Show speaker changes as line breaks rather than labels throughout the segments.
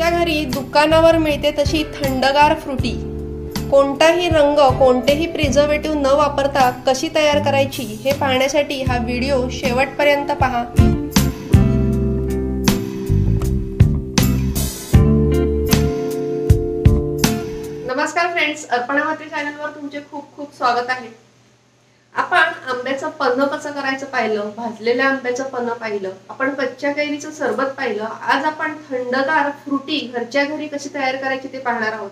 घरच्या घरी दुकानावर मिळते तशी थंडगार फ्रुटी कोणताही रंग कोणतेही प्रिझर्वेटिव्ह न वापरता कशी तयार करायची हे पाहण्यासाठी हा व्हिडिओ शेवटपर्यंत पहा। नमस्कार फ्रेंड्स, अर्पणा म्हात्रे चॅनलवर तुमचे खूप खूप स्वागत आहे। आपण आंब्याचं पन्ह कसं करायचं पाहिलं, भाजलेल्या आंब्याचं पन्ह पाहिलं, आपण कच्च्या कैरीचं सरबत पाहिलं। आज आपण थंडगार फ्रुटी घरच्या घरी कशी तयार करायची ते पाहणार आहोत।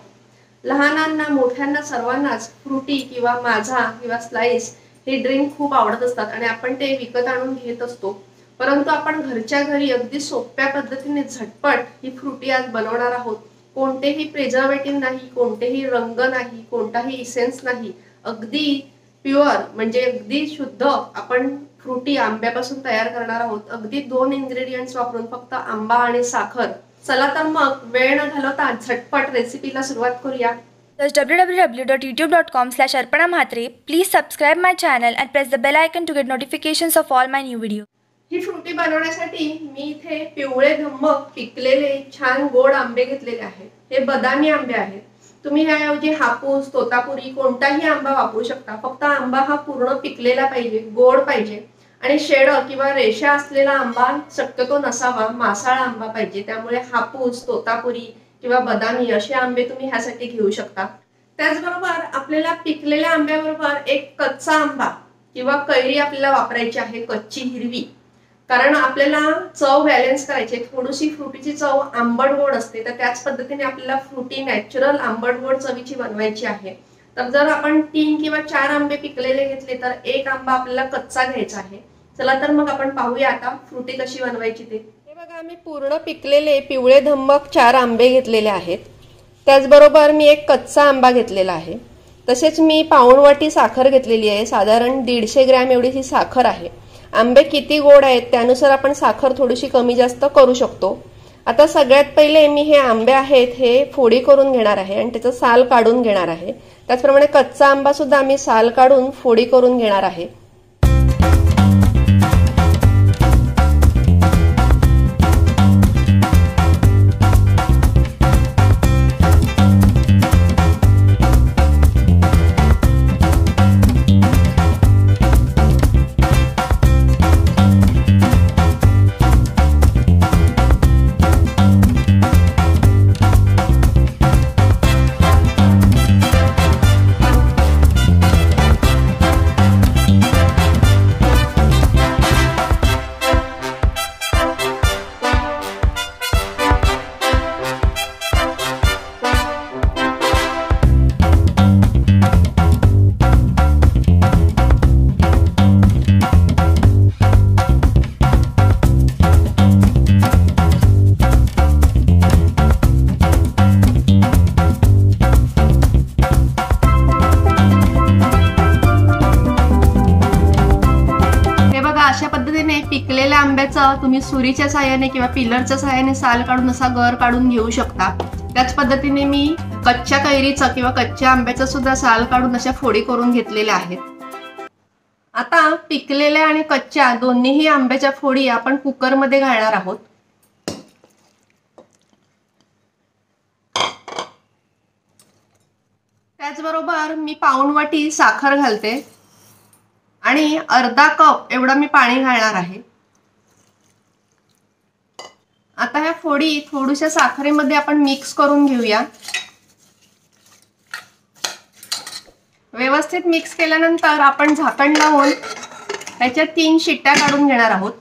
लहानांना मोठ्यांना सर्वांनाच फ्रुटी किंवा माझा किंवा स्लाइस हे ड्रिंक खूप आवडत असतात आणि आपण ते विकत आणून घेत असतो, परंतु आपण घरच्या घरी अगदी सोप्या पद्धतीने झटपट ही फ्रुटी आज बनवणार आहोत। कोणतेही प्रिझर्वेटिव्ह नाही, कोणतेही रंग नाही, कोणताही इसेन्स नाही, अगदी प्युअर म्हणजे अगदी शुद्ध आपण फ्रुटी आंब्यापासून तयार करणार आहोत। अगदी 2 इंग्रेडिएंट्स वापरून, फक्त आंबा आणि साखर। चला तर मग वेळ न घालवता झटपट रेसिपीला सुरुवात करूया।
www.youtube.com/arpanamhatre. Please subscribe my channel and press the bell icon to get notifications of all my new videos.
ही फ्रुटी बनवण्यासाठी मी इथे पिवळे धम्मक पिकलेले छान गोड आंबे घेतलेले आहेत। हे बदामी आंबे आहेत। तुम्ही ह्याऐवजी हापूस, तोतापुरी कोणताही आंबा वापरू शकता, फक्त आंबा हा पूर्ण पिकलेला पाहिजे, गोड पाहिजे आणि शेड किंवा रेषा असलेला आंबा शक्यतो नसावा, मासाळ आंबा पाहिजे। त्यामुळे हापूस, तोतापुरी किंवा बदामी असे आंबे तुम्ही ह्यासाठी घेऊ शकता। त्याचबरोबर आपल्याला पिकलेल्या आंब्याबरोबर एक कच्चा आंबा किंवा कैरी आपल्याला वापरायची आहे, कच्ची हिरवी, कारण आपल्याला चव बॅलन्स करायची। थोडीशी फ्रुटीची चव आंबट गोड असते, तर त्याच पद्धतीने आपल्याला फ्रुटी नॅचरल आंबट गोड चवीची बनवायची आहे। तर जर आपण 3 किंवा 4 आंबे पिकलेले घेतले तर एक आंबा आपल्याला कच्चा घ्यायचा आहे। चला तर मग आपण पाहूया आता फ्रुटी कशी बनवायची ते। हे बघा, आम्ही पूर्ण पिकलेले पिवळे धम्मक 4 आंबे घेतलेले आहेत। त्याचबरोबर मी एक कच्चा आंबा घेतलेला आहे। तसेच मी पाऊण वाटी साखर घेतलेली आहे, साधारण 150 ग्रॅम एवढी ही साखर आहे। आंबे किती गोड आहेत त्यानुसार आपण साखर थोडीशी कमी जास्त करू शकतो। आता सगळ्यात पहिले मी हे आंबे आहेत हे फोडी करून घेणार आहे आणि त्याचं साल काढून घेणार आहे। त्याचप्रमाणे कच्चा आंबा सुद्धा मी साल काढून फोडी करून घेणार आहे। अशा पद्धतीने पिकलेल्या आंब्याचं तुम्ही सुरीच्या सहाय्याने किंवा पिलरच्या सहाय्याने साल काढून असा गर काढून घेऊ शकता। त्याच पद्धतीने मी कच्च्या कैरीचं किंवा कच्च्या आंब्याचं सुद्धा साल काढून अशा फोडी करून घेतलेल्या आहेत। आता पिकलेल्या आणि कच्च्या दोन्हीही आंब्याच्या फोडी आपण कुकरमध्ये घालणार आहोत। त्याचबरोबर मी पाऊण वाटी साखर घालते आणि अर्धा कप एवढा मी पाणी घालणार आहे। आता ह्या फोडी थोड्याशा साखरेमध्ये आपण मिक्स करून घेऊया। व्यवस्थित मिक्स केल्यानंतर आपण झाकण लावून त्याच्या 3 शिट्ट्या काढून घेणार आहोत।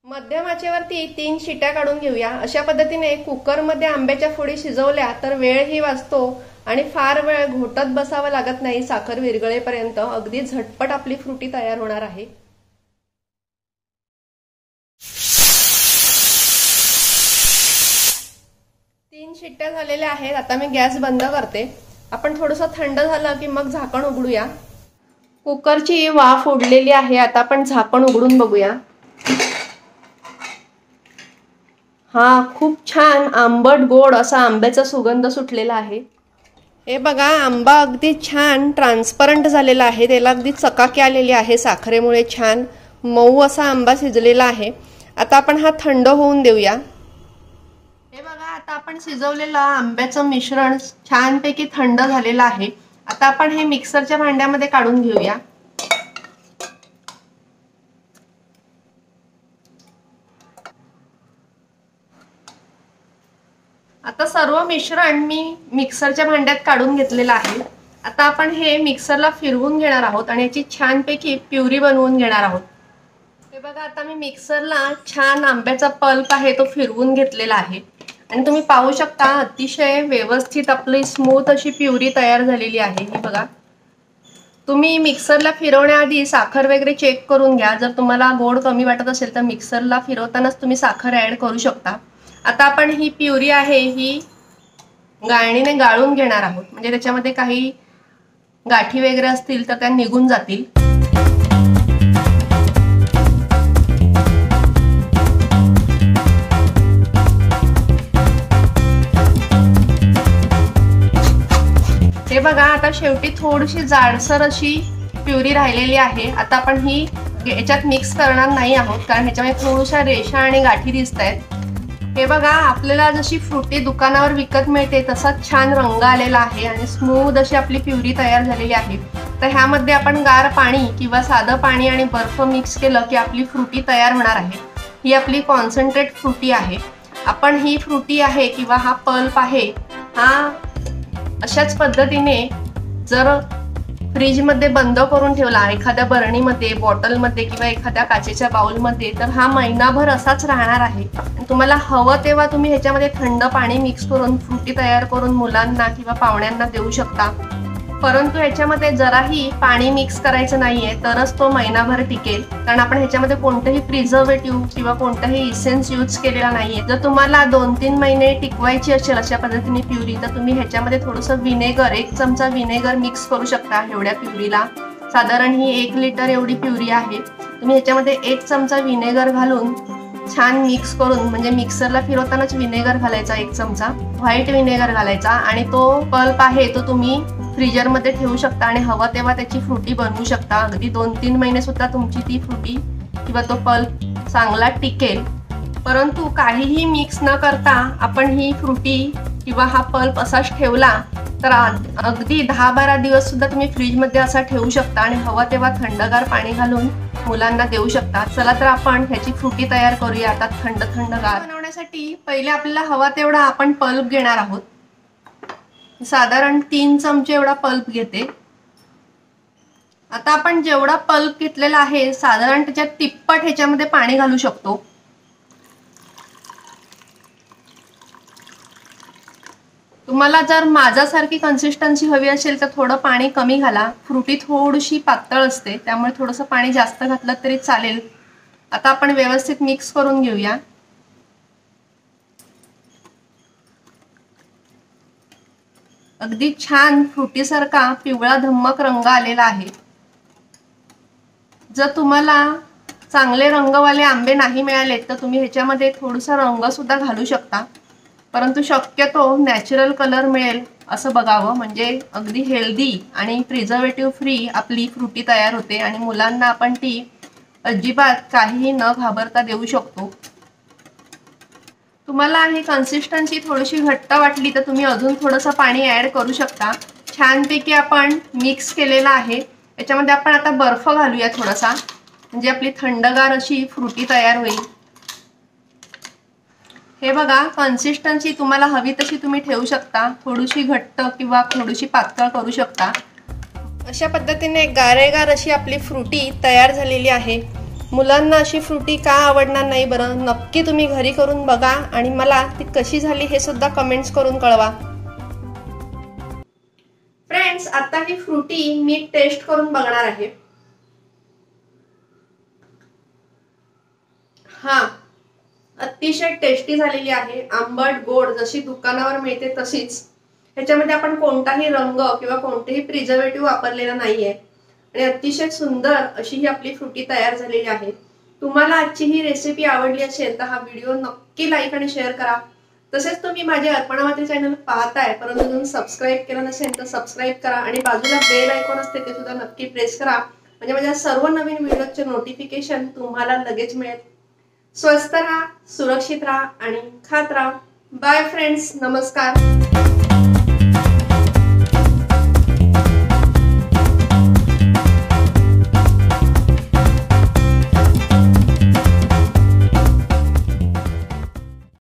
मध्यम आचेवरती 3 शिट्ट्या काढून घेऊया। अशा पद्धतीने कुकरमध्ये आंब्याच्या फोडी शिजवल्या तर वेळही वाचतो आणि फार वेळ घोटत बसावं लागत नाही साखर विरघळेपर्यंत। अगदी झटपट आपली फ्रुटी तयार होणार आहे। 3 शिट्ट्या झालेल्या आहेत। आता मी गॅस बंद करते। आपण थोडंसं थंड झालं की मग झाकण उघडूया। कुकरची वाफ उडलेली आहे। आता आपण झाकण उघडून बघूया। हा, खूप छान आंबट गोड असा आंब्याचा सुगंध सुटलेला आहे। हे बघा, आंबा अगदी छान ट्रान्सपरंट झालेला आहे, त्याला अगदी चकाकी आलेली आहे साखरेमुळे। छान मऊ असा आंबा शिजलेला आहे। आता आपण हा थंड होऊन देऊया। हे बघा, आता आपण शिजवलेलं आंब्याचं मिश्रण छानपैकी थंड झालेलं आहे। आता आपण हे मिक्सरच्या भांड्यामध्ये काढून घेऊया। आता सर्व मिश्रण मी मिक्सरच्या भांड्यात काढून घेतलेलं आहे। आता आपण हे मिक्सरला फिरवून घेणार आहोत आणि याची छानपैकी प्युरी बनवून घेणार आहोत। हे बघा, आता मी मिक्सरला छान आंब्याचा पल्प आहे तो फिरवून घेतलेला आहे आणि तुम्ही पाहू शकता अतिशय व्यवस्थित आपली स्मूथ अशी प्युरी तयार झालेली आहे। ही बघा, तुम्ही मिक्सरला फिरवण्याआधी साखर वगैरे चेक करून घ्या। जर तुम्हाला गोड कमी वाटत असेल तर मिक्सरला फिरवतानाच तुम्ही साखर ऍड करू शकता। आता आपण ही प्युरी आहे ही गाळणीने गाळून घेणार आहोत, म्हणजे त्याच्यामध्ये काही गाठी वगैरे असतील तर त्या निघून जातील। हे बघा, आता शेवटी थोडीशी जाडसर अशी प्युरी राहिलेली आहे। आता आपण ही याच्यात मिक्स करणार नाही आहोत, कारण ह्याच्यामध्ये थोड्याशा रेषा आणि गाठी दिसत आहेत। हे बघा, आपल्याला जशी फ्रुटी दुकानावर विकत मिळते तसाच छान रंग आलेला आहे आणि स्मूथ अशी आपली प्युरी तयार झालेली आहे। तर ह्यामध्ये आपण गार पाणी किंवा साधं पाणी आणि बर्फ मिक्स केलं की आपली फ्रुटी तयार होणार आहे। ही आपली कॉन्सन्ट्रेट फ्रुटी आहे। आपण ही फ्रुटी आहे किंवा हा पल्प आहे हा अशाच पद्धतीने जर फ्रीजमध्ये बंद करून ठेवला एखाद्या बरणीमध्ये, बॉटलमध्ये किंवा एखाद्या काचेच्या बाउलमध्ये, तर हा महिनाभर असाच राहणार आहे। तुम्हाला हवं तेव्हा तुम्ही ह्याच्यामध्ये थंड पाणी मिक्स करून फ्रुटी तयार करून मुलांना किंवा पाहुण्यांना देऊ शकता। परंतु ह्याच्यामध्ये जराही पाणी मिक्स करायचं नाहीये, तरच तो महिनाभर टिकेल, कारण आपण ह्याच्यामध्ये कोणतेही प्रिझर्वेटिव्ह किंवा कोणताही इसेन्स यूज केलेला नाहीये। जर तुम्हाला 2-3 महिने टिकवायची असेल अशा पद्धतीने प्युरी, तर तुम्ही ह्याच्यामध्ये थोडंसं विनेगर, 1 चमचा विनेगर मिक्स करू शकता। एवढ्या प्युरीला साधारण ही 1 लिटर एवढी प्युरी आहे। तुम्ही ह्याच्यामध्ये 1 चमचा विनेगर घालून छान मिक्स करून, म्हणजे मिक्सरला फिरवतानाच विनेगर घालायचा, 1 चमचा व्हाईट विनेगर घालायचा आणि तो पल्प आहे तो तुम्ही फ्रीजरमध्ये ठेवू शकता आणि हवा तेव्हा त्याची फ्रुटी बनवू शकता। अगदी 2-3 महिने सुद्धा तुमची ती फ्रुटी किंवा तो पल्प चांगला टिकेल। परंतु काहीही मिक्स न करता आपण ही फ्रुटी किंवा हा पल्प असाच ठेवला तर अगदी 10-12 दिवस सुद्धा तुम्ही फ्रीजमध्ये असा ठेवू शकता आणि हवा तेव्हा थंडगार पाणी घालून मुलांना देऊ शकता। चला तर आपण ह्याची फ्रुटी तयार करूया। आता थंडगार बनवण्यासाठी पहिले आपल्याला हवा तेवढा आपण पल्प घेणार आहोत। साधारण 3 चमचे एवढा पल्प घेते। आता आपण जेवढा पल्प घेतलेला आहे साधारण त्याच्यात तिप्पट ह्याच्यामध्ये पाणी घालू शकतो। तुम्हाला जर माझ्यासारखी कन्सिस्टन्सी हवी असेल तर थोडं पाणी कमी घाला। फ्रुटी थोडीशी पातळ असते त्यामुळे थोडंसं पाणी जास्त घातलं तरी चालेल। आता आपण व्यवस्थित मिक्स करून घेऊया। अगदी छान फ्रुटीसारखा पिवळा धम्मक रंग आलेला आहे। जर तुम्हाला चांगले रंगवाले आंबे नाही मिळाले तर तुम्ही ह्याच्यामध्ये थोडासा रंग सुद्धा घालू शकता, परंतु शक्यतो नॅचरल कलर मिळेल असं बघावं, म्हणजे अगदी हेल्दी आणि प्रिझर्वेटिव्ह फ्री आपली फ्रुटी तयार होते आणि मुलांना आपण ती अजिबात काहीही न घाबरता देऊ शकतो। तुम्हाला ही कन्सिस्टन्सी थोडीशी घट्ट वाटली तर तुम्ही अजून थोडंसं पाणी ॲड करू शकता। छानपैकी आपण मिक्स केलेला आहे। याच्यामध्ये आपण आता बर्फ घालूया थोडासा, म्हणजे आपली थंडगार अशी फ्रुटी तयार होईल। हे बघा, कन्सिस्टन्सी तुम्हाला हवी तशी तुम्ही ठेवू शकता, थोडीशी घट्ट किंवा थोडीशी पातळ करू शकता। अशा पद्धतीने गारेगार अशी आपली फ्रुटी तयार झालेली आहे। मुलांना अशी फ्रुटी का आवडणार नाही बरं? नक्की तुम्ही घरी करून बघा आणि मला ती कशी झाली हे सुद्धा कमेंट्स करून कळवा। फ्रेंड्स, आता ही फ्रुटी मी टेस्ट करून बघणार आहे। हा, अतिशय टेस्टी झालेली आहे। आंबट गोड जशी दुकानावर मिळते तशीच। ह्याच्यामध्ये आपण कोणताही रंग किंवा कोणतेही प्रिझर्वेटिव्ह वापरलेला नाहीये आणि अतिशय सुंदर अशी ही आपली फ्रुटी तयार झालेली आहे। तुम्हाला आजची ही रेसिपी आवडली असेल तर हा व्हिडिओ नक्की लाईक आणि शेअर करा। तसेच तुम्ही माझे अर्पणा म्हात्रे चॅनल पाहताय परंतु तुम्ही सबस्क्राईब केलं नसेल तर सबस्क्राईब करा आणि बाजूला बेल आयकॉन असते ते सुद्धा नक्की प्रेस करा, म्हणजे माझ्या सर्व नवीन व्हिडिओचे नोटिफिकेशन तुम्हाला लगेच मिळेल। स्वस्थ राहा, सुरक्षित राहा आणि खात राहा। बाय फ्रेंड्स, नमस्कार.